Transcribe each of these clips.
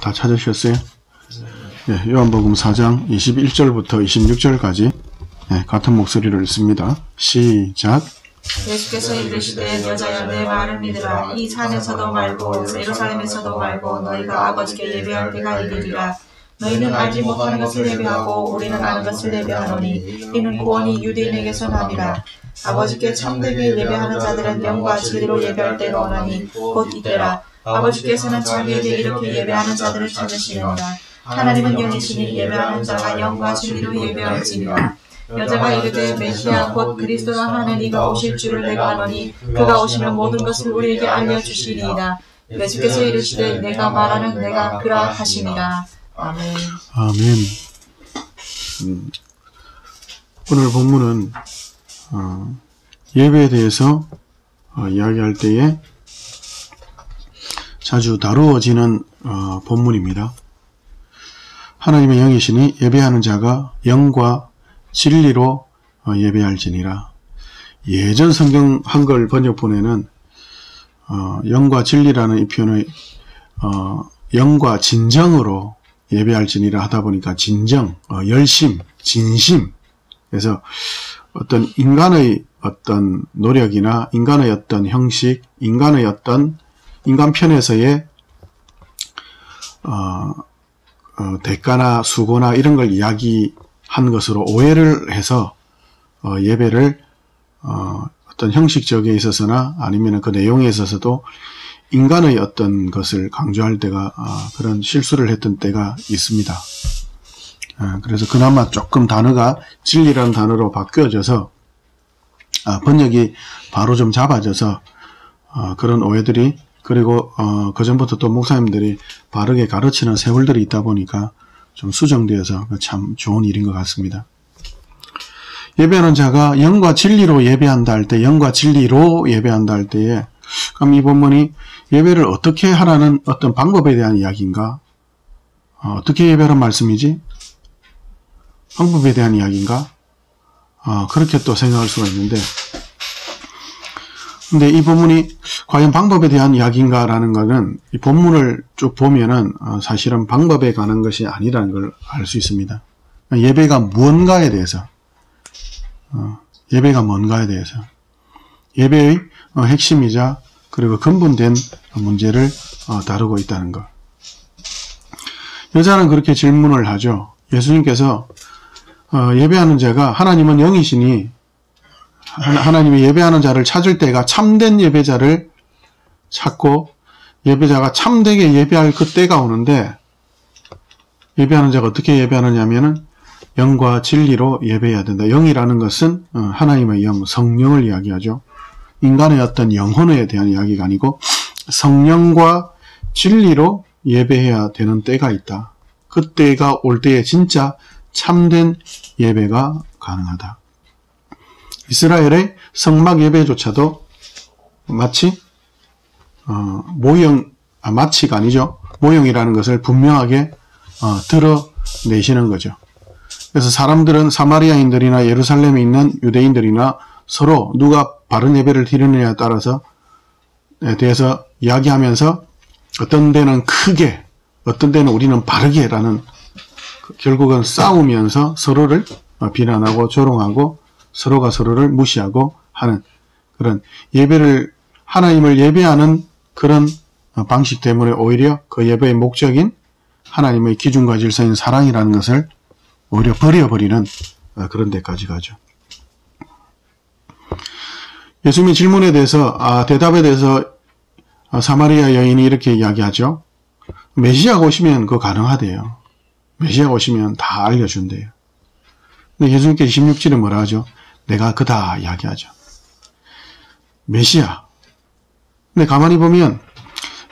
다 찾으셨어요? 네, 요한복음 4장 21절부터 26절까지 같은 목소리를 읽습니다. 시작. 예수께서 이르시되 여자여 내 말을 믿으라. 이 산에서도 말고 예루살렘에서도 말고 너희가 아버지께 예배할 때가 이르리라. 너희는 알지 못하는 것을 예배하고 우리는 아는 것을 예배하노니 이는 구원이 유대인에게서 나니라. 아버지께 참되게 예배하는 자들은 영과 진리로 예배할 때가 오나니 곧 이때라. 아버지께서는 자기에게 이렇게 예배하는 자들을 찾으시느니라. 하나님은 영이시니 예배하는 자가 영과 진리로 예배할지니라. 여자가 이르되 메시아 곧 그리스도가 하는 이가 오실 줄을 내가 아노니 그가 오시면 모든 것을 우리에게 알려주시리이다. 예수께서 이르시되 내가 말하는 내가 그라 하시니라. 아멘. 아멘. 오늘 본문은 예배에 대해서 이야기할 때에 자주 다루어지는 본문입니다. 하나님의 영이시니 예배하는 자가 영과 진리로 예배할지니라. 예전 성경 한글 번역본에는 영과 진리라는 이 표현을 영과 진정으로 예배할지니라 하다 보니까 진정, 열심, 진심. 그래서 어떤 인간의 어떤 노력이나 인간의 어떤 형식, 인간의 어떤 인간 편에서의 대가나 수고나 이런 걸 이야기한 것으로 오해를 해서 예배를 어떤 형식적에 있어서나 아니면 그 내용에 있어서도 인간의 어떤 것을 강조할 때가 그런 실수를 했던 때가 있습니다. 그래서 그나마 조금 단어가 진리라는 단어로 바뀌어져서 번역이 바로 좀 잡아져서 그런 오해들이 그리고 그전부터 또 목사님들이 바르게 가르치는 세월들이 있다 보니까 좀 수정되어서 참 좋은 일인 것 같습니다. 예배하는 자가 영과 진리로 예배한다 할 때, 영과 진리로 예배한다 할 때에 그럼 이 본문이 예배를 어떻게 하라는 어떤 방법에 대한 이야기인가? 어떻게 예배하는 말씀이지? 방법에 대한 이야기인가? 그렇게 또 생각할 수가 있는데 근데 이 본문이 과연 방법에 대한 이야기인가 라는 것은 이 본문을 쭉 보면은 사실은 방법에 관한 것이 아니라는 걸 알 수 있습니다. 예배가 무언가에 대해서 예배가 뭔가에 대해서 예배의 핵심이자 그리고 근본된 문제를 다루고 있다는 것. 여자는 그렇게 질문을 하죠. 예수님께서 예배하는 자가 하나님은 영이시니 하나님이 예배하는 자를 찾을 때가 참된 예배자를 찾고 예배자가 참되게 예배할 그 때가 오는데 예배하는 자가 어떻게 예배하느냐 하면은 영과 진리로 예배해야 된다. 영이라는 것은 하나님의 영, 성령을 이야기하죠. 인간의 어떤 영혼에 대한 이야기가 아니고 성령과 진리로 예배해야 되는 때가 있다. 그 때가 올 때에 진짜 참된 예배가 가능하다. 이스라엘의 성막 예배조차도 마치 마치가 아니죠. 모형이라는 것을 분명하게 드러내시는 거죠. 그래서 사람들은 사마리아인들이나 예루살렘에 있는 유대인들이나 서로 누가 바른 예배를 드리느냐에 따라서 대해서 이야기하면서 어떤 데는 크게 어떤 데는 우리는 바르게 라는 결국은 싸우면서 서로를 비난하고 조롱하고 서로가 서로를 무시하고 하는 그런 예배를 하나님을 예배하는 그런 방식 때문에 오히려 그 예배의 목적인 하나님의 기준과 질서인 사랑이라는 것을 오히려 버려버리는 그런 데까지 가죠. 예수님의 질문에 대해서 대답에 대해서 사마리아 여인이 이렇게 이야기하죠. 메시아가 오시면 그거 가능하대요. 메시아가 오시면 다 알려준대요. 근데 예수님께서 16절에 뭐라 하죠? 내가 그다 이야기하죠. 메시아. 근데 가만히 보면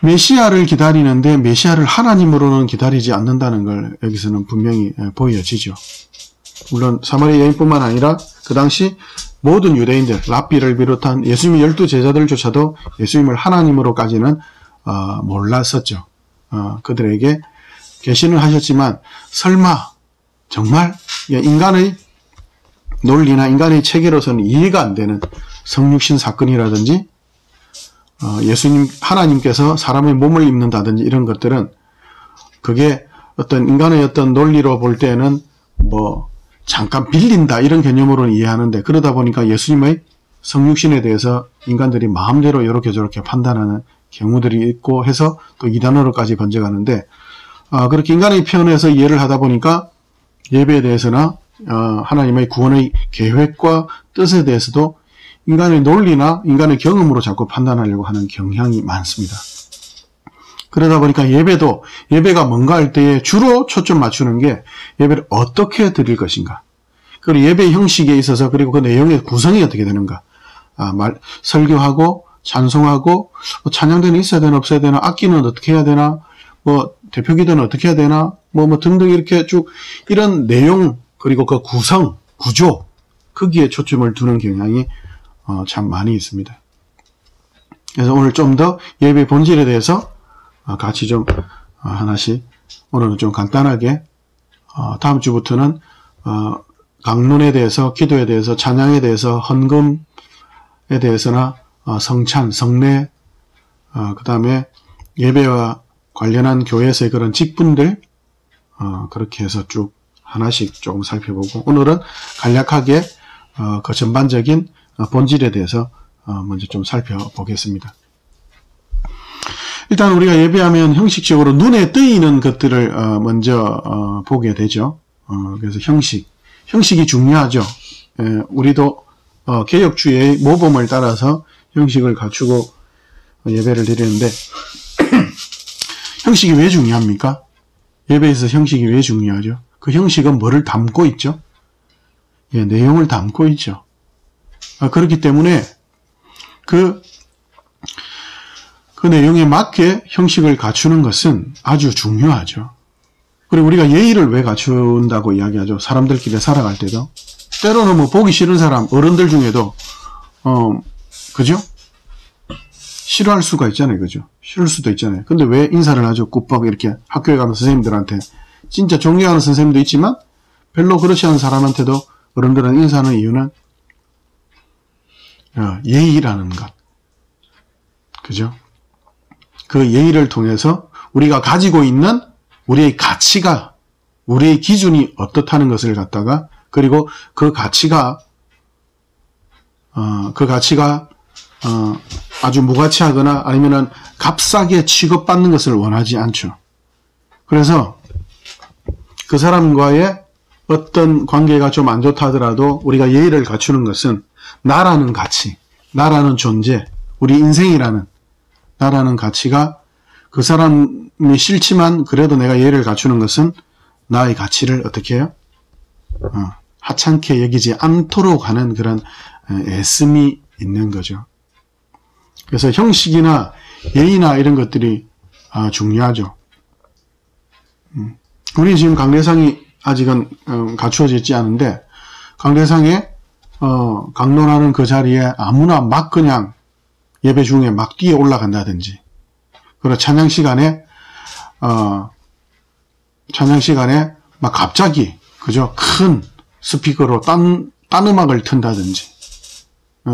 메시아를 기다리는데 메시아를 하나님으로는 기다리지 않는다는 걸 여기서는 분명히 보여지죠. 물론 사마리아 여인뿐만 아니라 그 당시 모든 유대인들, 랍비를 비롯한 예수님의 12제자들조차도 예수님을 하나님으로까지는 몰랐었죠. 그들에게 계시는 하셨지만 설마 정말 인간의 논리나 인간의 체계로서는 이해가 안 되는 성육신 사건이라든지 예수님 하나님께서 사람의 몸을 입는다든지 이런 것들은 그게 어떤 인간의 어떤 논리로 볼 때는 뭐 잠깐 빌린다 이런 개념으로는 이해하는데, 그러다 보니까 예수님의 성육신에 대해서 인간들이 마음대로 이렇게 저렇게 판단하는 경우들이 있고 해서 또 이단으로까지 번져가는데, 그렇게 인간의 편에서 이해를 하다 보니까 예배에 대해서나 하나님의 구원의 계획과 뜻에 대해서도 인간의 논리나 인간의 경험으로 자꾸 판단하려고 하는 경향이 많습니다. 그러다 보니까 예배가 뭔가 할 때에 주로 초점 맞추는 게 예배를 어떻게 드릴 것인가, 그리고 예배 형식에 있어서, 그리고 그 내용의 구성이 어떻게 되는가, 설교하고 찬송하고 찬양대는 있어야 되나 없어야 되나, 악기는 어떻게 해야 되나, 뭐 대표기도는 어떻게 해야 되나, 뭐 등등 이렇게 쭉 이런 내용, 그리고 그 구성, 구조, 거기에 초점을 두는 경향이 참 많이 있습니다. 그래서 오늘 좀 더 예배 본질에 대해서 같이 좀 하나씩, 오늘은 좀 간단하게, 다음 주부터는 강론에 대해서, 기도에 대해서, 찬양에 대해서, 헌금에 대해서나 성찬, 성례, 그 다음에 예배와 관련한 교회에서의 그런 직분들, 그렇게 해서 쭉 하나씩 조금 살펴보고, 오늘은 간략하게 그 전반적인 본질에 대해서 먼저 좀 살펴보겠습니다. 일단 우리가 예배하면 형식적으로 눈에 띄는 것들을 먼저 보게 되죠. 그래서 형식이 중요하죠. 우리도 개혁주의의 모범을 따라서 형식을 갖추고 예배를 드리는데 형식이 왜 중요합니까? 예배에서 형식이 왜 중요하죠? 그 형식은 뭐를 담고 있죠? 내용을 담고 있죠. 그렇기 때문에 그 내용에 맞게 형식을 갖추는 것은 아주 중요하죠. 그리고 우리가 예의를 왜 갖춘다고 이야기하죠? 사람들끼리 살아갈 때도. 때로는 뭐 보기 싫은 사람, 어른들 중에도, 그죠? 싫어할 수가 있잖아요. 그죠? 싫을 수도 있잖아요. 근데 왜 인사를 아주 꾸벅 이렇게 학교에 가면 선생님들한테, 진짜 존경하는 선생님도 있지만, 별로 그렇지 않은 사람한테도 어른들은 인사하는 이유는, 예의라는 것. 그죠? 그 예의를 통해서 우리가 가지고 있는 우리의 가치가, 우리의 기준이 어떻다는 것을 갖다가, 그리고 그 가치가 아주 무가치하거나 아니면은 값싸게 취급받는 것을 원하지 않죠. 그래서 그 사람과의 어떤 관계가 좀 안 좋다 하더라도 우리가 예의를 갖추는 것은 나라는 가치, 나라는 존재, 우리 인생이라는 나라는 가치가 그 사람이 싫지만 그래도 내가 예의를 갖추는 것은 나의 가치를 어떻게 해요? 하찮게 여기지 않도록 하는 그런 애씀이 있는 거죠. 그래서 형식이나 예의나 이런 것들이 중요하죠. 우리 지금 강례상이 아직은 갖추어지지 않은데 강례상에 강론하는 그 자리에 아무나 막 그냥 예배 중에 막 뛰어 올라간다든지, 그리고 찬양 시간에 막 갑자기, 그죠? 큰 스피커로 딴 음악을 튼다든지,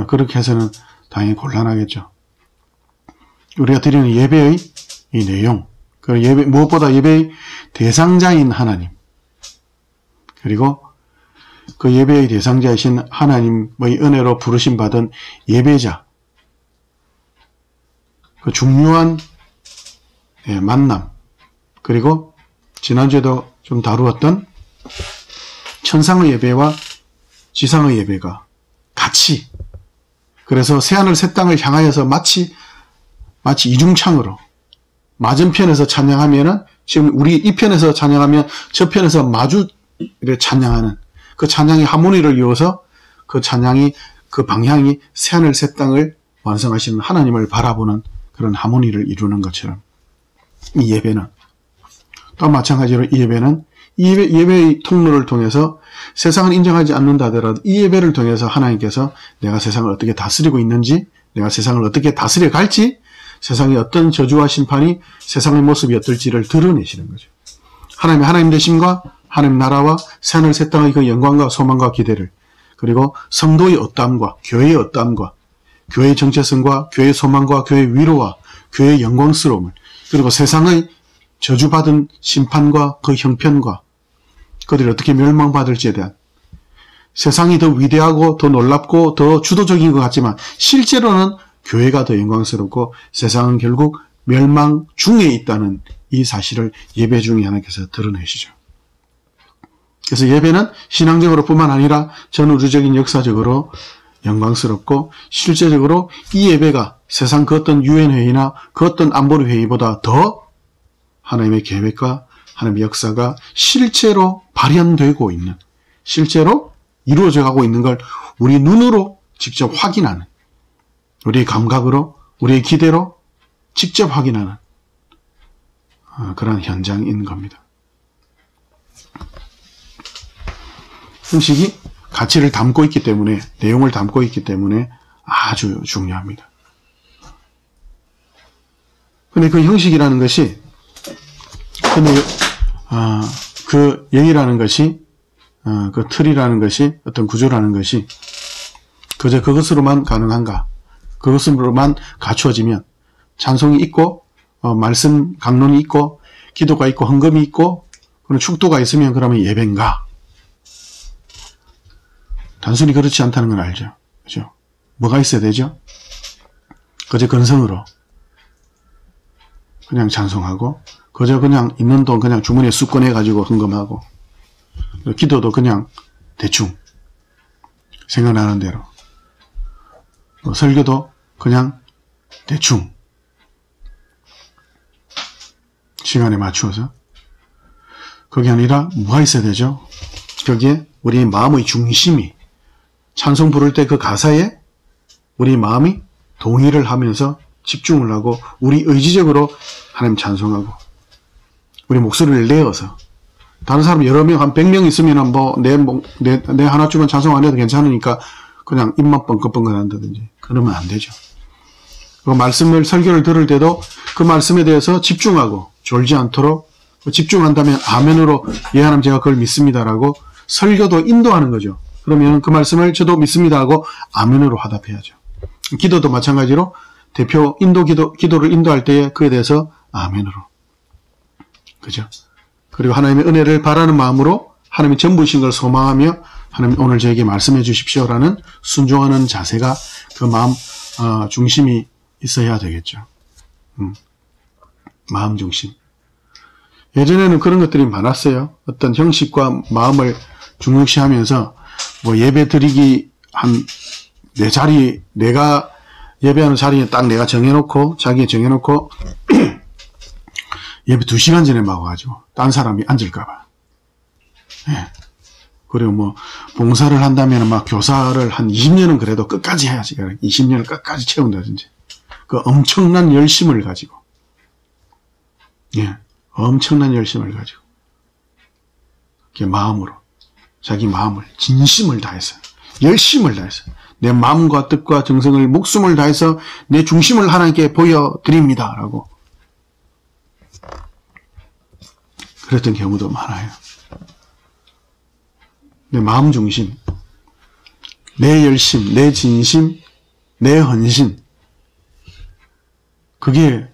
그렇게 해서는 당연히 곤란하겠죠. 우리가 드리는 예배의 이 내용, 무엇보다 예배의 대상자인 하나님, 그리고 그 예배의 대상자이신 하나님의 은혜로 부르심 받은 예배자, 그 중요한 만남, 그리고 지난주에도 좀 다루었던 천상의 예배와 지상의 예배가 같이, 그래서 새하늘 새 땅을 향하여서 마치 이중창으로 맞은편에서 찬양하면은, 지금 우리 이 편에서 찬양하면 저 편에서 마주 찬양하는 그 찬양의 하모니를 이어서 그 찬양이, 그 방향이 새하늘 새 땅을 완성하시는 하나님을 바라보는 그런 하모니를 이루는 것처럼 이 예배는 또 마찬가지로 이 예배는 예배의 통로를 통해서 세상을 인정하지 않는다 하더라도 이 예배를 통해서 하나님께서 내가 세상을 어떻게 다스리고 있는지, 내가 세상을 어떻게 다스려 갈지, 세상에 어떤 저주와 심판이, 세상의 모습이 어떨지를 드러내시는 거죠. 하나님의 하나님 되심과 하나님 나라와 새하늘 새 땅의 그 영광과 소망과 기대를, 그리고 성도의 어떠함과 교회의 어떠함과 교회의 정체성과 교회의 소망과 교회의 위로와 교회의 영광스러움을, 그리고 세상의 저주받은 심판과 그 형편과 그들이 어떻게 멸망받을지에 대한 세상이 더 위대하고 더 놀랍고 더 주도적인 것 같지만 실제로는 교회가 더 영광스럽고 세상은 결국 멸망 중에 있다는 이 사실을 예배 중에 하나님께서 드러내시죠. 그래서 예배는 신앙적으로 뿐만 아니라 전우주적인 역사적으로 영광스럽고 실제적으로 이 예배가 세상 그 어떤 유엔회의나 그 어떤 안보리 회의보다 더 하나님의 계획과 하나님의 역사가 실제로 발현되고 있는, 실제로 이루어져 가고 있는 걸 우리 눈으로 직접 확인하는, 우리의 감각으로, 우리의 기대로 직접 확인하는 그런 현장인 겁니다. 형식이 가치를 담고 있기 때문에, 내용을 담고 있기 때문에 아주 중요합니다. 근데 그 형식이라는 것이, 그 예의라는 것이, 그 틀이라는 것이, 어떤 구조라는 것이 그저 그것으로만 가능한가? 그것으로만 갖추어지면 찬송이 있고, 말씀 강론이 있고, 기도가 있고, 헌금이 있고, 그런 축도가 있으면 그러면 예배인가? 단순히 그렇지 않다는 건 알죠. 그죠? 뭐가 있어야 되죠? 그저 건성으로 그냥 찬송하고, 그저 그냥 있는 돈 그냥 주머니에 쑥 꺼내가지고 헌금하고, 기도도 그냥 대충 생각나는 대로, 설교도 그냥 대충 시간에 맞추어서, 그게 아니라 뭐가 있어야 되죠? 거기에 우리 마음의 중심이, 찬송 부를 때 그 가사에 우리 마음이 동의를 하면서 집중을 하고 우리 의지적으로 하나님 찬송하고 우리 목소리를 내어서, 다른 사람 여러 명, 한 100명 있으면 내 하나 주면 찬송 안 해도 괜찮으니까 그냥 입만 뻥긋뻥긋 한다든지 그러면 안 되죠. 그 말씀을, 설교를 들을 때도 그 말씀에 대해서 집중하고 졸지 않도록, 집중한다면 아멘으로 예 하나님 제가 그걸 믿습니다라고 설교도 인도하는 거죠. 그러면 그 말씀을 저도 믿습니다 하고 아멘으로 화답해야죠. 기도도 마찬가지로 대표 기도를 인도할 때에 그에 대해서 아멘으로. 그죠? 그리고 하나님의 은혜를 바라는 마음으로 하나님이 전부이신 걸 소망하며 하나님 오늘 저에게 말씀해 주십시오라는 순종하는 자세가 그 마음 중심이 있어야 되겠죠. 마음 중심. 예전에는 그런 것들이 많았어요. 어떤 형식과 마음을 중요시하면서 뭐 예배 드리기 내 자리, 내가 예배하는 자리에 딱 내가 정해놓고, 자기 정해놓고 예배 2시간 전에 막 와가지고 딴 사람이 앉을까봐. 예. 그리고 뭐 봉사를 한다면 막 교사를 한 20년은 그래도 끝까지 해야지. 20년을 끝까지 채운다든지. 그 엄청난 열심을 가지고, 예, 엄청난 열심을 가지고, 그 마음으로, 자기 마음을, 진심을 다해서, 열심을 다해서, 내 마음과 뜻과 정성을, 목숨을 다해서 내 중심을 하나님께 보여드립니다. 라고. 그랬던 경우도 많아요. 내 마음 중심, 내 열심, 내 진심, 내 헌신. 그게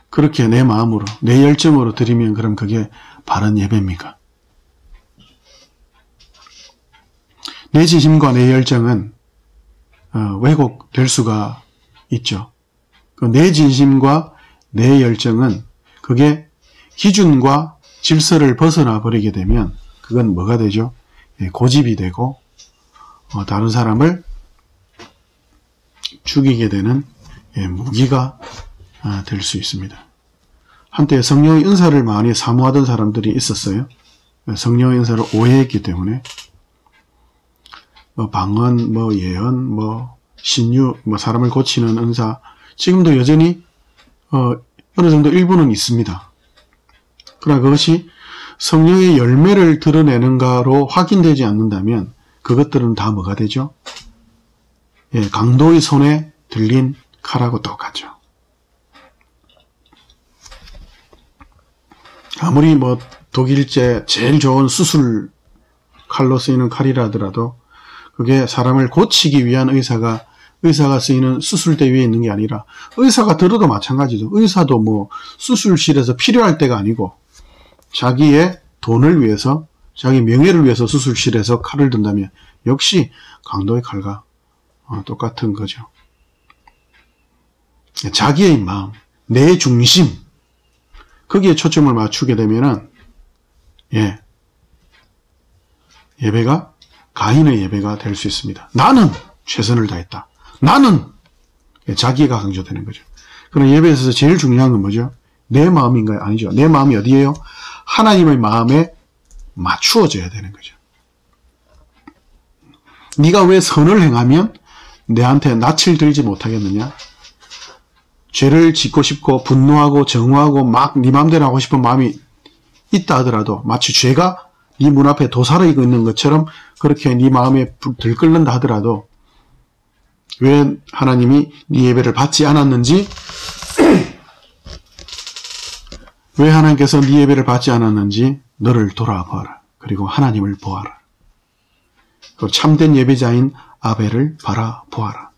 그렇게 내 마음으로, 내 열정으로 드리면 그럼 그게 바른 예배입니까? 내 진심과 내 열정은 왜곡될 수가 있죠. 내 진심과 내 열정은 그게 기준과 질서를 벗어나 버리게 되면 그건 뭐가 되죠? 고집이 되고 다른 사람을 죽이게 되는 무기가 될 수 있습니다. 한때 성령의 은사를 많이 사모하던 사람들이 있었어요. 성령의 은사를 오해했기 때문에 방언, 예언, 신유, 사람을 고치는 은사, 지금도 여전히 어느 정도 일부는 있습니다. 그러나 그것이 성령의 열매를 드러내는가로 확인되지 않는다면 그것들은 다 뭐가 되죠? 강도의 손에 들린 칼하고 똑같죠. 아무리 독일제 제일 좋은 수술 칼로 쓰이는 칼이라 하더라도 그게 사람을 고치기 위한 의사가 의사가 쓰이는 수술대 위에 있는 게 아니라 의사가 들어도 마찬가지죠. 의사도 뭐 수술실에서 필요할 때가 아니고 자기의 돈을 위해서 자기 명예를 위해서 수술실에서 칼을 든다면 역시 강도의 칼과 똑같은 거죠. 자기의 마음, 내 중심 거기에 초점을 맞추게 되면은 예배가 가인의 예배가 될 수 있습니다. 나는 최선을 다했다. 나는 자기가 강조되는 거죠. 그럼 예배에서 제일 중요한 건 뭐죠? 내 마음인가요? 아니죠. 내 마음이 어디예요? 하나님의 마음에 맞추어져야 되는 거죠. 네가 왜 선을 행하면 내한테 낯을 들지 못하겠느냐? 죄를 짓고 싶고 분노하고 정오하고 막 네 마음대로 하고 싶은 마음이 있다 하더라도 마치 죄가 네 문 앞에 도사리고 있는 것처럼 그렇게 네 마음에 들끓는다 하더라도 왜 하나님이 네 예배를 받지 않았는지 왜 하나님께서 네 예배를 받지 않았는지 너를 돌아봐라. 그리고 하나님을 보아라. 그리고 참된 예배자인 아벨을 바라보아라.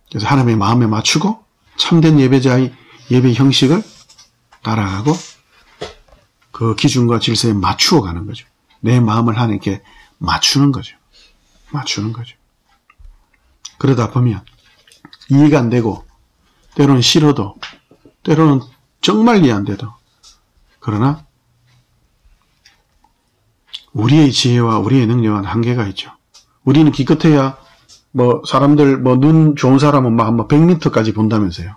그래서 하나님의 마음에 맞추고 참된 예배자의 예배 형식을 따라가고 그 기준과 질서에 맞추어 가는 거죠. 내 마음을 하나님께 맞추는 거죠. 맞추는 거죠. 그러다 보면 이해가 안 되고 때로는 싫어도 때로는 정말 이해 안 돼도 그러나 우리의 지혜와 우리의 능력은 한계가 있죠. 우리는 기껏해야 뭐 사람들 뭐 눈 좋은 사람은 막 100m까지 본다면서요.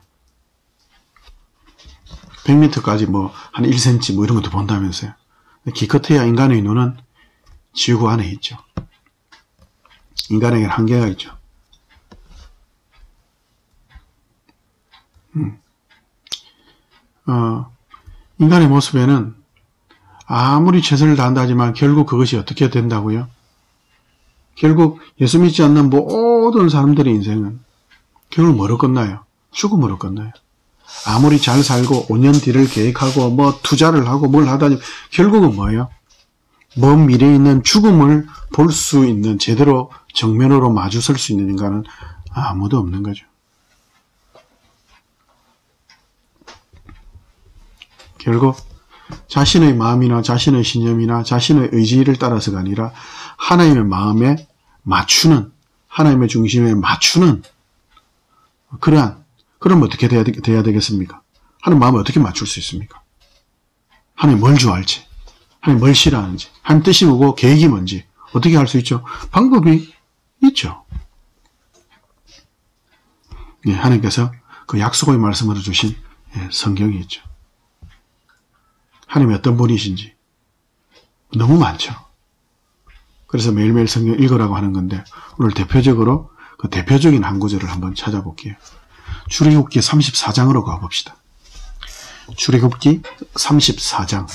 100m까지 뭐 한 1cm 뭐 이런 것도 본다면서요. 기껏해야 인간의 눈은 지구 안에 있죠. 인간에게는 한계가 있죠. 인간의 모습에는 아무리 최선을 다한다 하지만 결국 그것이 어떻게 된다고요? 결국 예수 믿지 않는 모든 사람들의 인생은 결국 뭐로 끝나요? 죽음으로 끝나요. 아무리 잘 살고 5년 뒤를 계획하고 뭐 투자를 하고 뭘 하다니 결국은 뭐예요? 먼 미래에 있는 죽음을 볼 수 있는 제대로 정면으로 마주설 수 있는 인간은 아무도 없는 거죠. 결국 자신의 마음이나 자신의 신념이나 자신의 의지를 따라서가 아니라 하나님의 마음에 맞추는 하나님의 중심에 맞추는 그럼 어떻게 돼야 되겠습니까? 하나님 마음에 어떻게 맞출 수 있습니까? 하나님 뭘 좋아할지 하나님 뭘 싫어하는지 하나님 뜻이 뭐고 계획이 뭔지 어떻게 할 수 있죠? 방법이 있죠. 하나님께서 그 약속의 말씀으로 주신 성경이 있죠. 하나님이 어떤 분이신지 너무 많죠. 그래서 매일매일 성경 읽으라고 하는 건데 오늘 대표적으로 그 대표적인 한 구절을 한번 찾아볼게요. 출애굽기 34장으로 가봅시다. 출애굽기 34장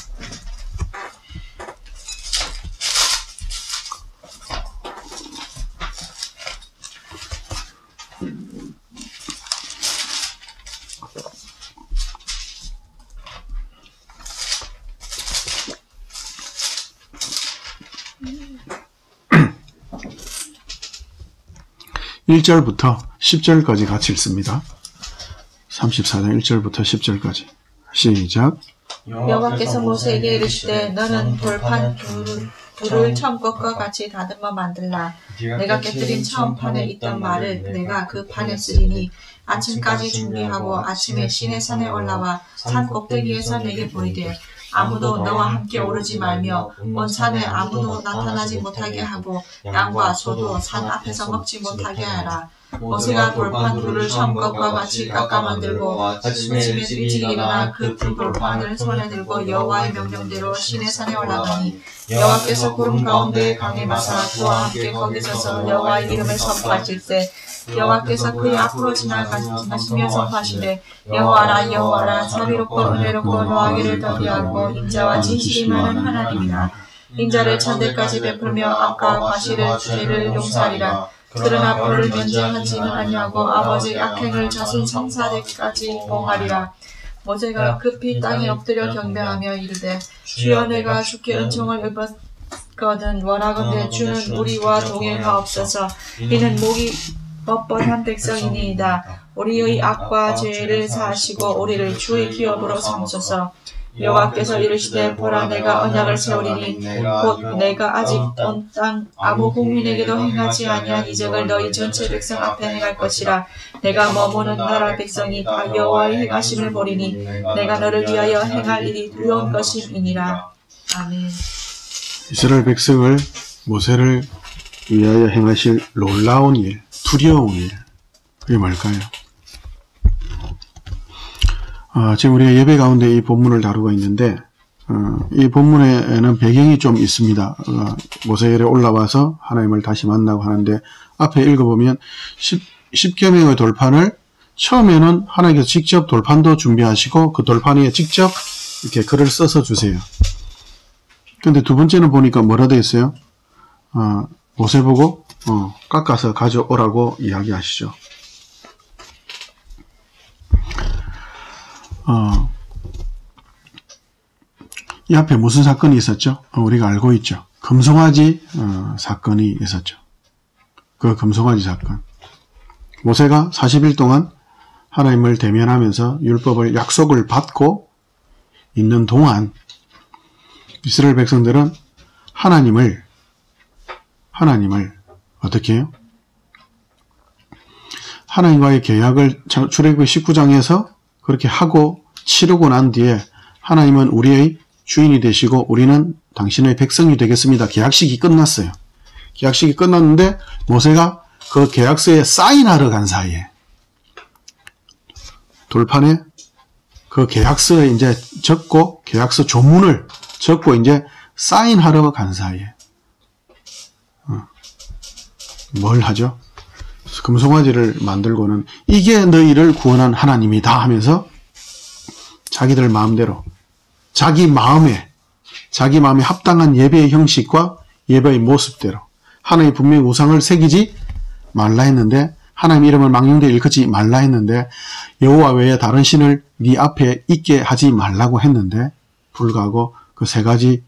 1절부터 10절까지 같이 읽습니다. 34장 1절부터 10절까지 시작. 여호와께서 모세에게 이르시되 너는 돌판 둘을 처음 것과 같이 다듬어 만들라. 내가 깨뜨린 처음 판에 있던 말을 내가 그 판에 쓰리니 아침까지 준비하고 아침에 시내산에 올라와 산 꼭대기에서 내게 보이되 아무도 너와 함께 오르지 말며 온 산에 아무도 나타나지 못하게 하고 양과 소도 산 앞에서 먹지 못하게 하라. 모세가 돌판 둘을 처음 것과 같이 깎아 만들고 아침에 일찍 일어나 그 두 돌판을 손에 들고 여호와의 명령대로 시내산에 올라가니 여호와께서 구름 가운데 강림하사 그와 함께 거기 서서 여호와의 이름을 선포하실 때 여호와께서 그의 앞으로 지나가시며 선포하시되 여호와라 여호와라 자비롭고 은혜롭고 노하기를 더디하고 인자와 진실이 많은 하나님이라. 인자를 천대까지 베풀며 악과 과실을 죄를 용서하리라. 그러나 벌을 면제하지는 아니하고 아버지의 악행을 자신 청사대까지 봉하리라. 모세가 급히 땅에 엎드려 경배하며 이르되 주여 내가 주께 은총을 듣거든 원하건대 주는 우리와 동행하옵소서. 이는 목이 뻣뻣한 백성이니이다. 우리의 악과 죄를 사하시고 우리를 주의 기업으로 삼소서. 여호와께서 이르시되 보라 내가 언약을 세우리니 곧 내가 아직 온 땅 아무 국민에게도 행하지 아니한 이적을 너희 전체 백성 앞에 행할 것이라. 내가 머무는 나라 백성이 다 여호와의 행하심을 보리니 내가 너를 위하여 행할 일이 두려운 것임이니라. 아멘. 이스라엘 백성을 모세를 위하여 행하실 놀라운 일, 두려운 일, 그게 뭘까요? 지금 우리가 예배 가운데 이 본문을 다루고 있는데 이 본문에는 배경이 좀 있습니다. 모세엘에 올라와서 하나님을 다시 만나고 하는데 앞에 읽어보면 10계명의 돌판을 처음에는 하나님께서 직접 돌판도 준비하시고 그 돌판 위에 직접 이렇게 글을 써서 주세요. 근데 두 번째는 보니까 뭐라 되어 있어요? 모세 보고 깎아서 가져오라고 이야기하시죠. 이 앞에 무슨 사건이 있었죠? 우리가 알고 있죠. 금송아지 사건이 있었죠. 그 금송아지 사건. 모세가 40일 동안 하나님을 대면하면서 율법을 약속을 받고 있는 동안 이스라엘 백성들은 하나님을 어떻게 해요? 하나님과의 계약을 출애굽기 19장에서 그렇게 하고 치르고 난 뒤에 하나님은 우리의 주인이 되시고 우리는 당신의 백성이 되겠습니다. 계약식이 끝났어요. 계약식이 끝났는데 모세가 그 계약서에 사인하러 간 사이에 돌판에 그 계약서에 이제 적고 계약서 조문을 적고 이제 사인하러 간 사이에 뭘 하죠? 금송아지를 만들고는 이게 너희를 구원한 하나님이다 하면서 자기들 마음대로 자기 마음에 합당한 예배의 형식과 예배의 모습대로 하나님이 분명히 우상을 새기지 말라 했는데 하나님 이름을 망령되이 일컫지 말라 했는데 여호와 외에 다른 신을 네 앞에 있게 하지 말라고 했는데 불구하고 그 세 가지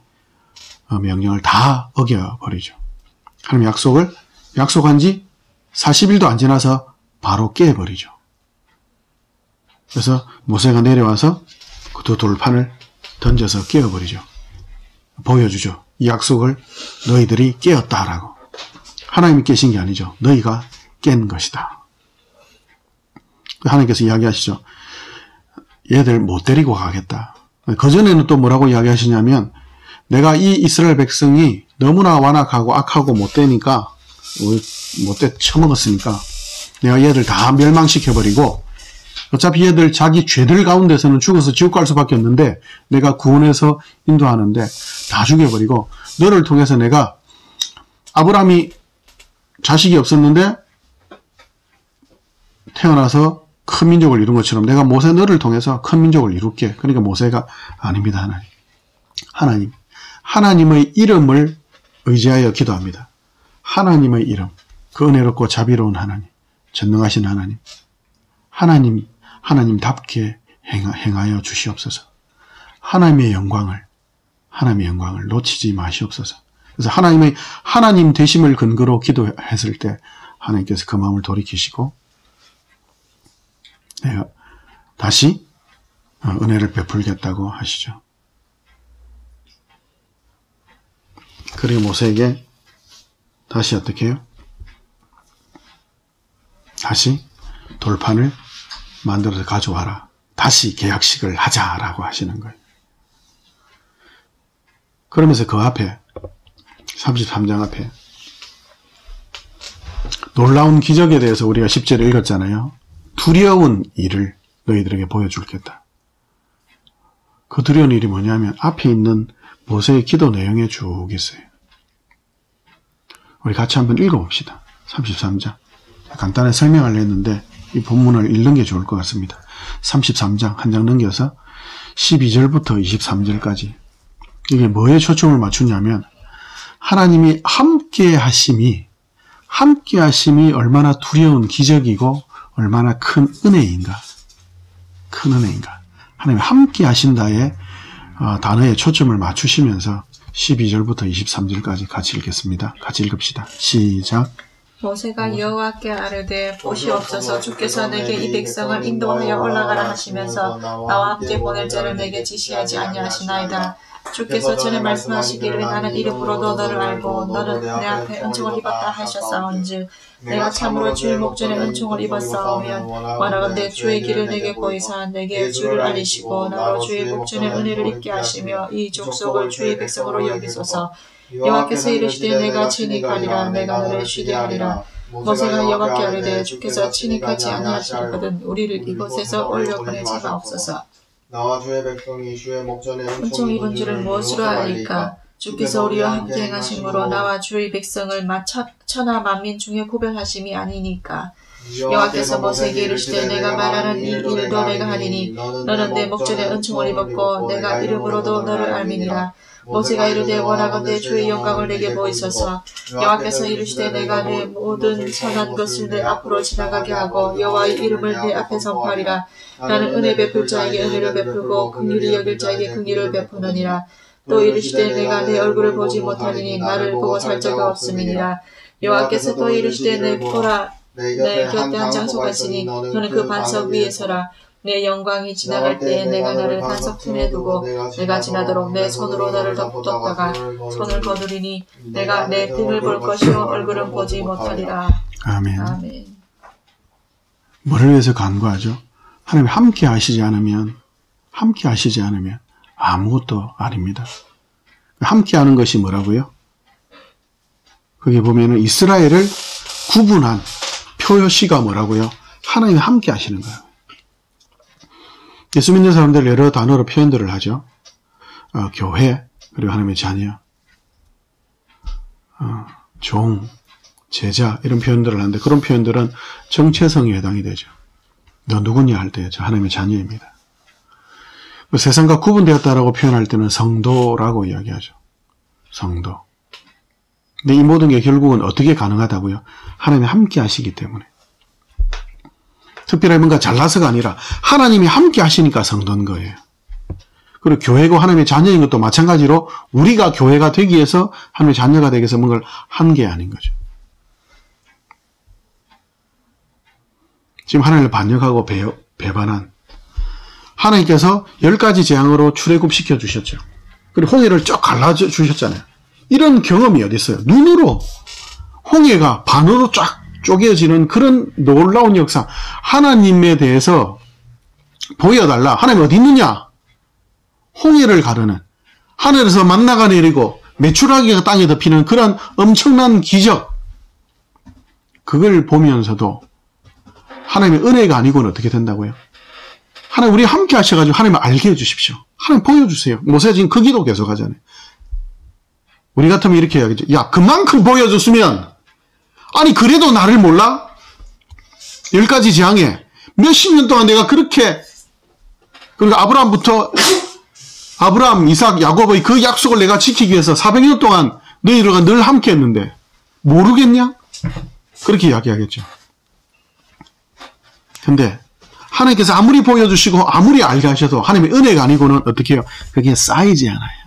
명령을 다 어겨버리죠. 하나님 약속한 지 40일도 안 지나서 바로 깨버리죠. 그래서 모세가 내려와서 그 두 돌판을 던져서 깨어버리죠. 보여주죠. 이 약속을 너희들이 깨었다라고. 하나님이 깨신 게 아니죠. 너희가 깬 것이다. 하나님께서 이야기하시죠. 얘들 못 데리고 가겠다. 그전에는 또 뭐라고 이야기하시냐면 내가 이 이스라엘 백성이 너무나 완악하고 악하고 못되니까 못돼 처먹었으니까 내가 얘들 다 멸망시켜버리고 어차피 얘들 자기 죄들 가운데서는 죽어서 지옥 갈 수밖에 없는데 내가 구원해서 인도하는데 다 죽여버리고 너를 통해서 내가 아브라함이 자식이 없었는데 태어나서 큰 민족을 이룬 것처럼 내가 모세 너를 통해서 큰 민족을 이룰게. 그러니까 모세가 아닙니다. 하나님의 이름을 의지하여 기도합니다. 하나님의 이름, 그 은혜롭고 자비로운 하나님, 전능하신 하나님, 하나님답게 행하여 주시옵소서. 하나님의 영광을 놓치지 마시옵소서. 그래서 하나님 되심을 근거로 기도했을 때 하나님께서 그 마음을 돌이키시고 내가 다시 은혜를 베풀겠다고 하시죠. 그리고 모세에게 다시 어떻게 해요? 다시 돌판을 만들어서 가져와라. 다시 계약식을 하자라고 하시는 거예요. 그러면서 그 앞에 33장 앞에 놀라운 기적에 대해서 우리가 10절에 읽었잖아요. 두려운 일을 너희들에게 보여줄겠다. 그 두려운 일이 뭐냐면 앞에 있는 모세의 기도 내용에 쭉 있어요. 우리 같이 한번 읽어봅시다. 33장. 간단히 설명을 했는데 이 본문을 읽는 게 좋을 것 같습니다. 33장 한 장 넘겨서 12절부터 23절까지 이게 뭐에 초점을 맞추냐면 하나님이 함께 하심이 얼마나 두려운 기적이고 얼마나 큰 은혜인가. 하나님이 함께 하신다의 단어에 초점을 맞추시면서 12절부터 23절까지 같이 읽겠습니다. 같이 읽읍시다. 시작. 모세가 여호와께 아뢰되 보시옵소서 주께서 내게 이 백성을 인도하여 올라가라 하시면서 나와 함께 보낼 자를 내게 지시하지 아니하시나이다. 주께서 전에 말씀하시기를 나는 이름으로도 너를 알고 너는 내 앞에 은총을 입었다 하셨사온즉 내가 참으로 주의 목전에 은총을 입었사오면 원하건대 주의 길을 내게 보이사 내게 주를 알리시고 나로 주의 목전에 은혜를 입게 하시며 이 족속을 주의 백성으로 여기소서. 여호와께서 이르시되 내가 친히 가리라 내가 너를 쉬게 하리라. 모세가 여호와께 아뢰되 주께서 친히 가지 아니하시거든 우리를 이곳에서 올려 보내지마옵소서. 나와 주의 백성이 주의 목전에 은총 입은 줄을 무엇으로 알리까? 주께서 우리와 함께 행하심으로 나와 주의 백성을 천하 만민 중에 구별하심이 아니니까. 여호와께서 모세에게 이르시되 내가 말하는 이 일도 내가 하리니 너는 내 목전에 은총을 입었고 내가 이름으로도 너를 알미니라. 모세가 이르되 원하건대 주의 영광을 내게 보이소서. 여호와께서 이르시되 내가 내 모든 선한 것을 내 앞으로 지나가게 하고 여호와의 이름을 내 앞에 선포하리라. 나는 은혜 베풀 자에게 은혜를 베풀고 긍휼히 여길 자에게 긍휼을 베푸느니라. 또 이르시되 내가 내 얼굴을 보지 못하리니 나를 보고 살 자가 없음이니라. 여호와께서 또 이르시되 내 보라 내 곁에 한 장소가 있으니 너는 그 반석 위에 서라. 내 영광이 지나갈 때에 내가 너를 반석 틈에 두고 내가 지나도록 내 손으로 너를 덮었다가 손을 거두리니 내가 내 등을 볼 것이요 얼굴은 보지 못하리라. 아멘. 아멘. 뭐를 위해서 간구하죠? 하나님 함께 하시지 않으면 아무것도 아닙니다. 함께 하는 것이 뭐라고요? 거기 보면은 이스라엘을 구분한 표시가 뭐라고요? 하나님이 함께 하시는 거예요. 예수 믿는 사람들 여러 단어로 표현들을 하죠. 교회, 그리고 하나님의 자녀, 종, 제자 이런 표현들을 하는데 그런 표현들은 정체성에 해당이 되죠. 너 누구냐 할 때 저 하나님의 자녀입니다. 세상과 구분되었다라고 표현할 때는 성도라고 이야기하죠. 성도. 근데 이 모든 게 결국은 어떻게 가능하다고요? 하나님이 함께 하시기 때문에. 특별히 뭔가 잘나서가 아니라 하나님이 함께 하시니까 성도인 거예요. 그리고 교회고 하나님의 자녀인 것도 마찬가지로 우리가 교회가 되기 위해서 하나님의 자녀가 되기 위해서 뭔가를 한 게 아닌 거죠. 지금 하나님을 반역하고 배반한 하나님께서 10가지 재앙으로 출애굽시켜 주셨죠. 그리고 홍해를 쭉 갈라주셨잖아요. 이런 경험이 어디 있어요? 눈으로 홍해가 반으로 쫙 쪼개지는 그런 놀라운 역사. 하나님에 대해서 보여달라. 하나님 어디 있느냐? 홍해를 가르는 하늘에서 만나가 내리고 메추라기가 땅에 덮이는 그런 엄청난 기적. 그걸 보면서도 하나님의 은혜가 아니고는 어떻게 된다고요? 하나님 우리 함께 하셔가지고 하나님을 알게 해주십시오. 하나님 보여주세요. 모세가 지금 그 기도 계속 하잖아요. 우리 같으면 이렇게 해야겠죠. 야, 그만큼 보여줬으면 아니 그래도 나를 몰라? 10가지 재앙에 몇십 년 동안 내가 그렇게 그러니까 아브라함, 이삭, 야곱의 그 약속을 내가 지키기 위해서 400년 동안 너희들과 늘 함께 했는데 모르겠냐? 그렇게 이야기하겠죠. 근데 하나님께서 아무리 보여주시고 아무리 알게 하셔도 하나님의 은혜가 아니고는 어떻게 해요? 그게 쌓이지 않아요.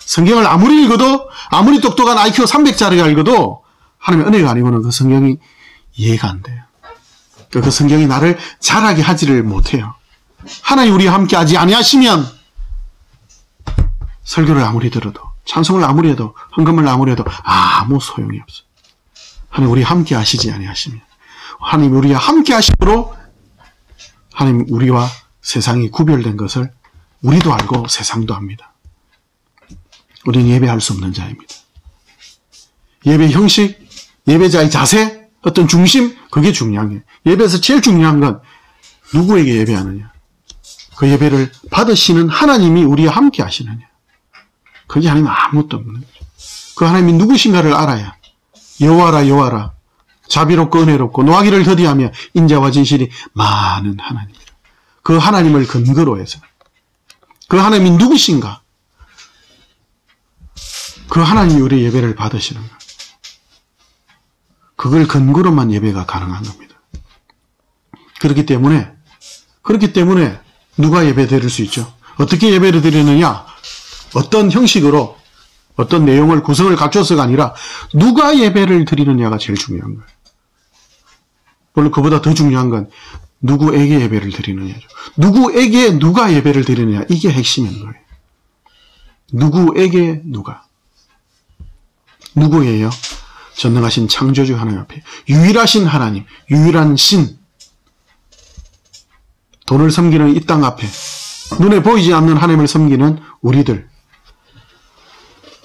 성경을 아무리 읽어도 아무리 똑똑한 IQ 300짜리가 읽어도 하나님의 은혜가 아니고는 그 성경이 이해가 안 돼요. 그 성경이 나를 잘하게 하지를 못해요. 하나님 우리와 함께 하지 아니하시면 설교를 아무리 들어도 찬송을 아무리 해도 헌금을 아무리 해도 아무 소용이 없어요. 하나님 우리와 함께 하시지 아니하시면 하나님 우리와 함께 하심으로 하나님 우리와 세상이 구별된 것을 우리도 알고 세상도 압니다. 우리는 예배할 수 없는 자입니다. 예배 형식, 예배자의 자세, 어떤 중심, 그게 중요한 거예요. 예배에서 제일 중요한 건 누구에게 예배하느냐. 그 예배를 받으시는 하나님이 우리와 함께 하시느냐. 그게 하나님 아무것도 없는 거죠. 그 하나님이 누구신가를 알아야 여호와라 여호와라 자비롭고 은혜롭고 노하기를 더디하며 인자와 진실이 많은 하나님이라. 그 하나님을 근거로 해서 그 하나님이 누구신가? 그 하나님이 우리의 예배를 받으시는가? 그걸 근거로만 예배가 가능한 겁니다. 그렇기 때문에 누가 예배 드릴 수 있죠? 어떻게 예배를 드리느냐? 어떤 형식으로 어떤 내용을 구성을 갖춰서가 아니라 누가 예배를 드리느냐가 제일 중요한 거예요. 물론 그보다 더 중요한 건 누구에게 예배를 드리느냐죠. 누구에게 누가 예배를 드리느냐, 이게 핵심인 거예요. 누구에게 누가. 누구예요? 전능하신 창조주 하나님 앞에 유일하신 하나님, 유일한 신, 돈을 섬기는 이 땅 앞에 눈에 보이지 않는 하나님을 섬기는 우리들.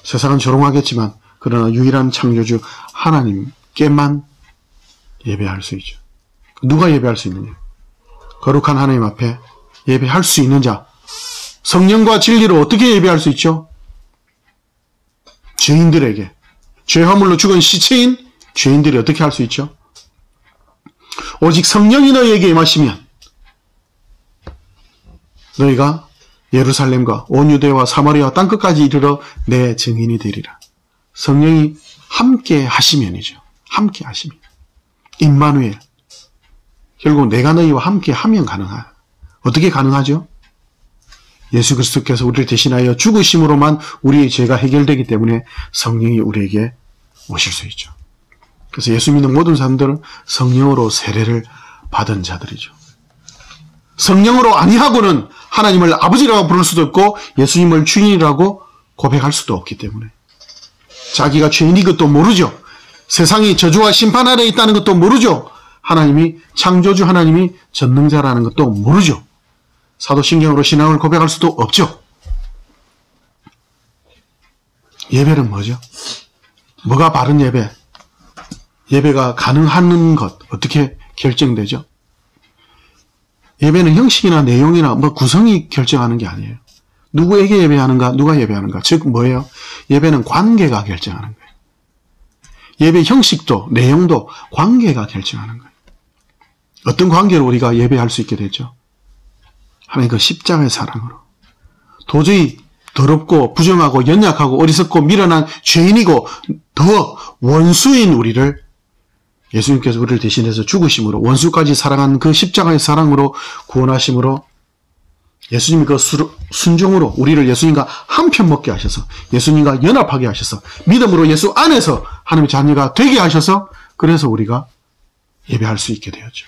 세상은 조롱하겠지만 그러나 유일한 창조주 하나님께만 예배할 수 있죠. 누가 예배할 수 있느냐? 거룩한 하나님 앞에 예배할 수 있는 자. 성령과 진리로 어떻게 예배할 수 있죠? 죄인들에게, 죄화물로 죽은 시체인 죄인들이 어떻게 할 수 있죠? 오직 성령이 너희에게 임하시면 너희가 예루살렘과 온 유대와 사마리아 땅끝까지 이르러 내 증인이 되리라. 성령이 함께 하시면이죠. 함께 하시면. 임마누엘. 결국 내가 너희와 함께 하면 가능하다. 어떻게 가능하죠? 예수 그리스도께서 우리를 대신하여 죽으심으로만 우리의 죄가 해결되기 때문에 성령이 우리에게 오실 수 있죠. 그래서 예수 믿는 모든 사람들은 성령으로 세례를 받은 자들이죠. 성령으로 아니하고는 하나님을 아버지라고 부를 수도 없고 예수님을 주인이라고 고백할 수도 없기 때문에 자기가 죄인인 것도 모르죠. 세상이 저주와 심판 아래 있다는 것도 모르죠. 하나님이 창조주 하나님이 전능자라는 것도 모르죠. 사도신경으로 신앙을 고백할 수도 없죠. 예배는 뭐죠? 뭐가 바른 예배? 예배가 가능한 것 어떻게 결정되죠? 예배는 형식이나 내용이나 구성이 결정하는 게 아니에요. 누구에게 예배하는가, 누가 예배하는가. 즉 뭐예요? 예배는 관계가 결정하는 거예요. 예배 형식도 내용도 관계가 결정하는 거예요. 어떤 관계로 우리가 예배할 수 있게 되죠? 하나님 그 십자가의 사랑으로. 도저히 더럽고 부정하고 연약하고 어리석고 미련한 죄인이고 더 원수인 우리를 예수님께서 우리를 대신해서 죽으심으로 원수까지 사랑한 그 십자가의 사랑으로 구원하심으로 예수님이 그 순종으로 우리를 예수님과 한편 먹게 하셔서 예수님과 연합하게 하셔서 믿음으로 예수 안에서 하나님의 자녀가 되게 하셔서 그래서 우리가 예배할 수 있게 되었죠.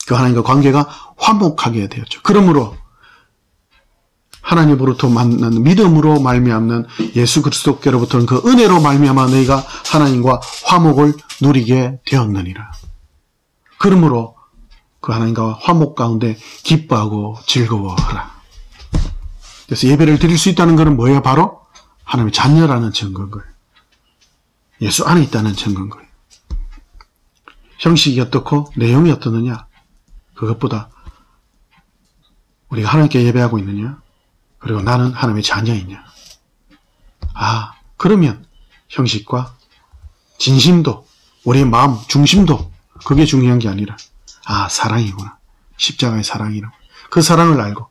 그 하나님과 관계가 화목하게 되었죠. 그러므로 하나님으로부터 만난 믿음으로 말미암는 예수 그리스도께로부터는 그 은혜로 말미암아 너희가 하나님과 화목을 누리게 되었느니라. 그러므로 그 하나님과 화목 가운데 기뻐하고 즐거워하라. 그래서 예배를 드릴 수 있다는 것은 뭐예요? 바로 하나님의 자녀라는 증거인 거예요. 예수 안에 있다는 증거인 거예요. 형식이 어떻고 내용이 어떻느냐? 그것보다 우리가 하나님께 예배하고 있느냐? 그리고 나는 하나님의 자녀이냐? 아, 그러면 형식과 진심도 우리의 마음 중심도 그게 중요한 게 아니라 아, 사랑이구나. 십자가의 사랑이라고. 그 사랑을 알고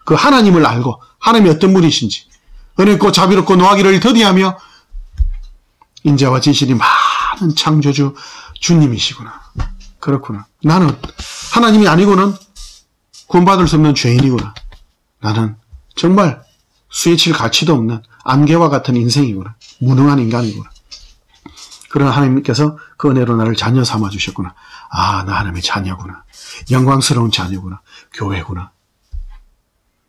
그 하나님을 알고 하나님이 어떤 분이신지 은혜있고 자비롭고 노하기를 더디하며 인자와 진실이 많은 창조주 주님이시구나. 그렇구나. 나는 하나님이 아니고는 구원받을 수 없는 죄인이구나. 나는 정말 수에 칠 가치도 없는 안개와 같은 인생이구나. 무능한 인간이구나. 그러나 하나님께서 그 은혜로 나를 자녀 삼아 주셨구나. 아, 나 하나님의 자녀구나. 영광스러운 자녀구나. 교회구나.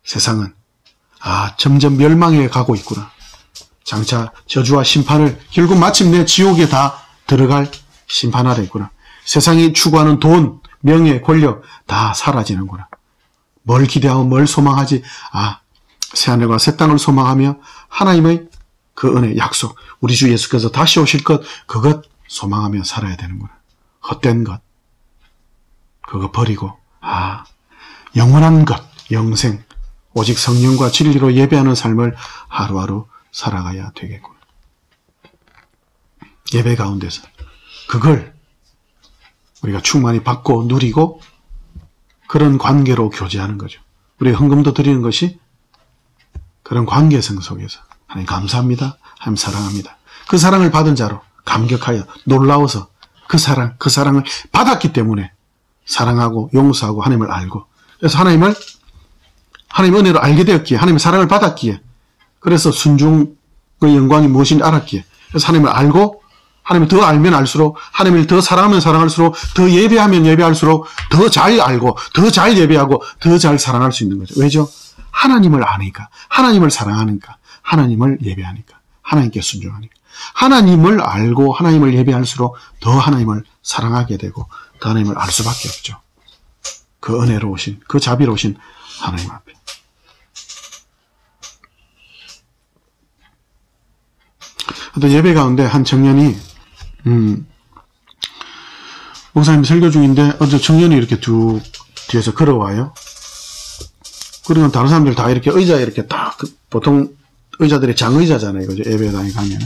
세상은 아, 점점 멸망해 가고 있구나. 장차 저주와 심판을 결국 마침내 지옥에 다 들어갈 심판 아래 있구나. 세상이 추구하는 돈, 명예, 권력 다 사라지는구나. 뭘 기대하고 뭘 소망하지? 아, 새하늘과 새 땅을 소망하며 하나님의 그 은혜, 약속, 우리 주 예수께서 다시 오실 것, 그것 소망하며 살아야 되는구나. 헛된 것, 그거 버리고 아, 영원한 것, 영생, 오직 성령과 진리로 예배하는 삶을 하루하루 살아가야 되겠구나. 예배 가운데서 그걸 우리가 충만히 받고 누리고 그런 관계로 교제하는 거죠. 우리가 헌금도 드리는 것이 그런 관계성 속에서 하나님 감사합니다. 하나님 사랑합니다. 그 사랑을 받은 자로 감격하여 놀라워서 그 사랑을 받았기 때문에 사랑하고 용서하고 하나님을 알고 그래서 하나님의 은혜로 알게 되었기에 하나님의 사랑을 받았기에 그래서 순종 그 영광이 무엇인지 알았기에. 그래서 하나님을 알고 하나님을 더 알면 알수록 하나님을 더 사랑하면 사랑할수록 더 예배하면 예배할수록 더 잘 알고 더 잘 예배하고 더 잘 사랑할 수 있는 거죠. 왜죠? 하나님을 아니까, 하나님을 사랑하니까, 하나님을 예배하니까, 하나님께 순종하니까. 하나님을 알고 하나님을 예배할수록 더 하나님을 사랑하게 되고 더 하나님을 알 수밖에 없죠. 그 은혜로우신, 그 자비로우신 하나님 앞에. 또 예배 가운데 한 청년이 목사님 설교 중인데 어제 청년이 이렇게 두 뒤에서 걸어와요. 그러면 다른 사람들 다 이렇게 의자에 이렇게 딱 보통 의자들이 장의자잖아요. 그죠? 예배당에 가면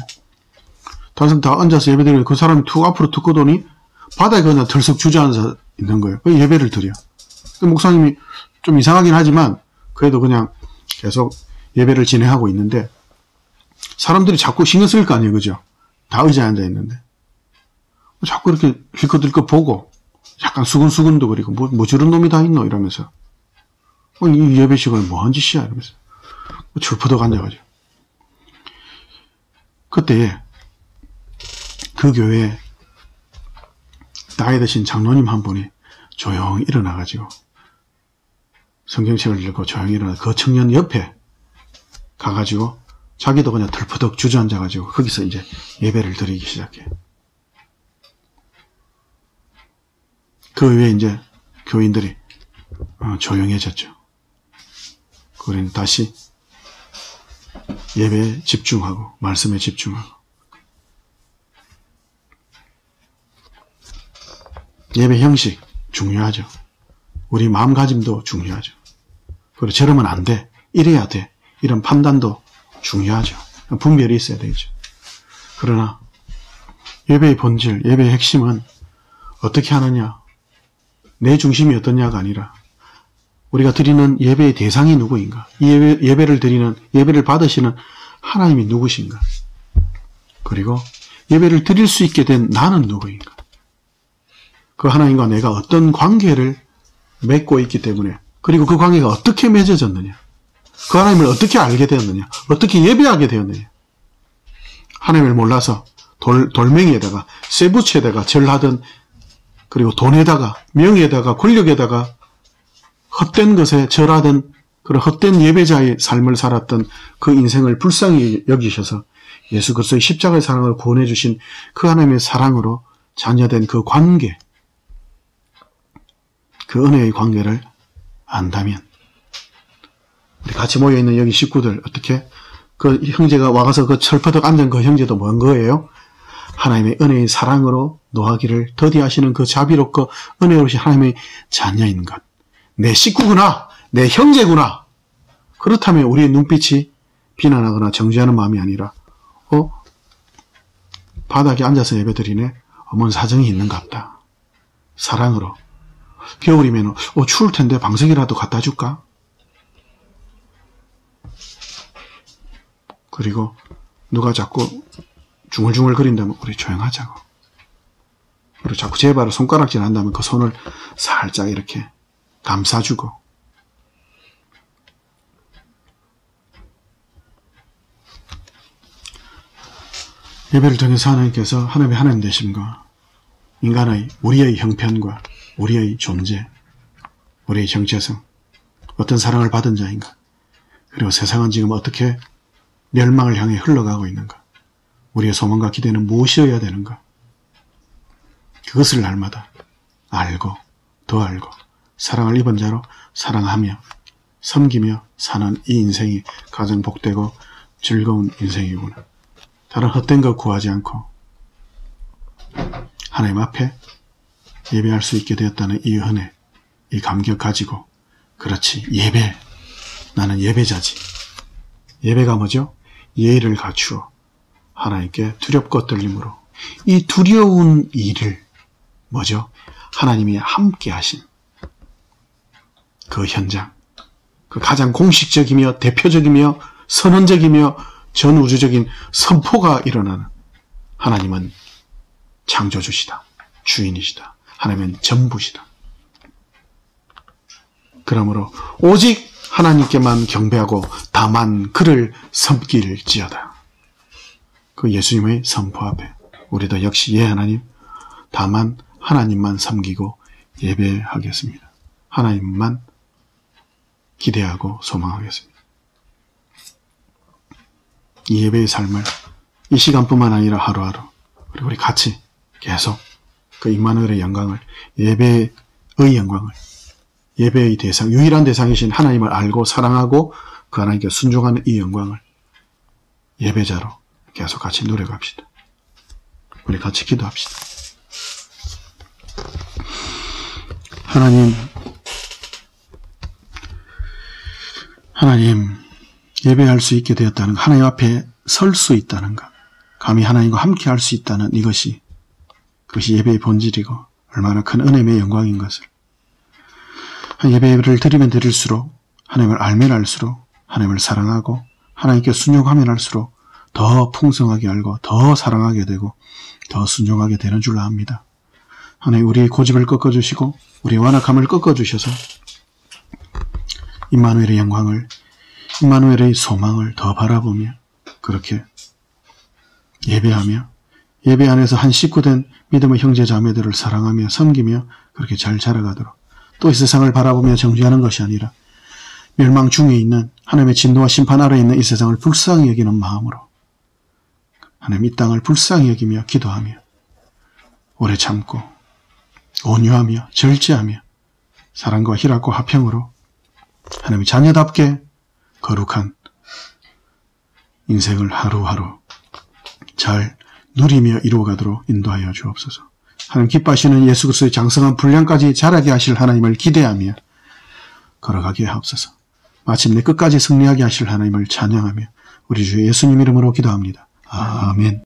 다른 사람 다 앉아서 예배드리는데 그 사람이 툭 앞으로 툭 걷더니 바닥에 그냥 덜썩 주저앉아 있는 거예요. 예배를 드려. 목사님이 좀 이상하긴 하지만 그래도 그냥 계속 예배를 진행하고 있는데 사람들이 자꾸 신경 쓸 거 아니에요. 그죠? 다 의자에 앉아 있는데 자꾸 이렇게 힐끗힐끗 보고 약간 수근수근도 그리고 뭐 저런 놈이 다 있노 이러면서 이 예배 시간에 뭐한 짓이야 이러면서 철푸덕 앉아가지고 그때 그 교회에 나이 드신 장로님 한 분이 조용히 일어나가지고 성경책을 읽고 조용히 일어나 그 청년 옆에 가가지고 자기도 그냥 덜푸덕 주저앉아가지고 거기서 이제 예배를 드리기 시작해. 그 후에 이제 교인들이 조용해졌죠. 그러니 다시 예배에 집중하고 말씀에 집중하고 예배 형식 중요하죠. 우리 마음가짐도 중요하죠. 그리고 저러면 안 돼. 이래야 돼. 이런 판단도 중요하죠. 분별이 있어야 되죠. 그러나 예배의 본질, 예배의 핵심은 어떻게 하느냐, 내 중심이 어떠냐가 아니라 우리가 드리는 예배의 대상이 누구인가, 이 예배를 드리는, 예배를 받으시는 하나님이 누구신가, 그리고 예배를 드릴 수 있게 된 나는 누구인가, 그 하나님과 내가 어떤 관계를 맺고 있기 때문에, 그리고 그 관계가 어떻게 맺어졌느냐, 그 하나님을 어떻게 알게 되었느냐, 어떻게 예배하게 되었느냐. 하나님을 몰라서 돌멩이에다가 쇠붙이에다가 절하던, 그리고 돈에다가 명예에다가 권력에다가 헛된 것에 절하던 그런 헛된 예배자의 삶을 살았던 그 인생을 불쌍히 여기셔서 예수 그리스도의 십자가의 사랑을 구원해 주신 그 하나님의 사랑으로 자녀된 그 관계, 그 은혜의 관계를 안다면 우리 같이 모여있는 여기 식구들 어떻게 그 형제가 와가서 그 철퍼덕 앉은 그 형제도 뭔 거예요? 하나님의 은혜의 사랑으로 노하기를 더디하시는 그 자비롭고 은혜로우신 하나님의 자녀인 것. 내 식구구나. 내 형제구나. 그렇다면 우리의 눈빛이 비난하거나 정죄하는 마음이 아니라 바닥에 앉아서 예배드리네. 뭔 사정이 있는갑다. 사랑으로. 겨울이면 추울 텐데 방석이라도 갖다 줄까? 그리고 누가 자꾸 중얼중얼 거린다면 우리 조용하자고. 그리고 자꾸 제 발을 손가락질 한다면 그 손을 살짝 이렇게 감싸주고. 예배를 통해서 하나님께서 하나님의 하나님 되심과 인간의 우리의 형편과 우리의 존재, 우리의 정체성, 어떤 사랑을 받은 자인가, 그리고 세상은 지금 어떻게 멸망을 향해 흘러가고 있는가, 우리의 소망과 기대는 무엇이어야 되는가, 그것을 날마다 알고 더 알고 사랑을 입은 자로 사랑하며 섬기며 사는 이 인생이 가장 복되고 즐거운 인생이구나. 다른 헛된 것 구하지 않고 하나님 앞에 예배할 수 있게 되었다는 이 은혜, 이 감격 가지고, 그렇지, 예배, 나는 예배자지. 예배가 뭐죠? 예의를 갖추어 하나님께 두렵고 떨림으로, 이 두려운 일을 뭐죠? 하나님이 함께 하신 그 현장, 그 가장 공식적이며 대표적이며 선언적이며 전우주적인 선포가 일어나는, 하나님은 창조주시다, 주인이시다, 하나님은 전부시다. 그러므로 오직 하나님께만 경배하고 다만 그를 섬길지어다. 그 예수님의 선포 앞에 우리도 역시 예 하나님, 다만 하나님만 섬기고 예배하겠습니다. 하나님만 기대하고 소망하겠습니다. 이 예배의 삶을 이 시간뿐만 아니라 하루하루 그리고 우리 같이 계속 그 임마누엘의 영광을, 예배의 영광을, 예배의 대상, 유일한 대상이신 하나님을 알고 사랑하고 그 하나님께 순종하는 이 영광을 예배자로 계속 같이 누려갑시다. 우리 같이 기도합시다. 하나님, 예배할 수 있게 되었다는 것, 하나님 앞에 설 수 있다는 것, 감히 하나님과 함께 할 수 있다는 그것이 예배의 본질이고 얼마나 큰 은혜의 영광인 것을, 예배를 드리면 드릴수록, 하나님을 알면 알수록, 하나님을 사랑하고 하나님께 순종하면 할수록 더 풍성하게 알고 더 사랑하게 되고 더 순종하게 되는 줄로 압니다. 하나님, 우리의 고집을 꺾어주시고 우리의 완악함을 꺾어주셔서 임마누엘의 영광을, 임마누엘의 소망을 더 바라보며 그렇게 예배하며 예배 안에서 한 식구된 믿음의 형제 자매들을 사랑하며 섬기며 그렇게 잘 자라가도록, 또 이 세상을 바라보며 정죄하는 것이 아니라 멸망 중에 있는 하나님의 진노와 심판 아래에 있는 이 세상을 불쌍히 여기는 마음으로 하나님 이 땅을 불쌍히 여기며 기도하며 오래 참고 온유하며 절제하며 사랑과 희락과 화평으로 하나님의 자녀답게 거룩한 인생을 하루하루 잘 누리며 이루어가도록 인도하여 주옵소서. 하나님 기뻐하시는 예수 그리스도의 장성한 분량까지 자라게 하실 하나님을 기대하며 걸어가게 하옵소서. 마침내 끝까지 승리하게 하실 하나님을 찬양하며 우리 주 예수님 이름으로 기도합니다. 아멘.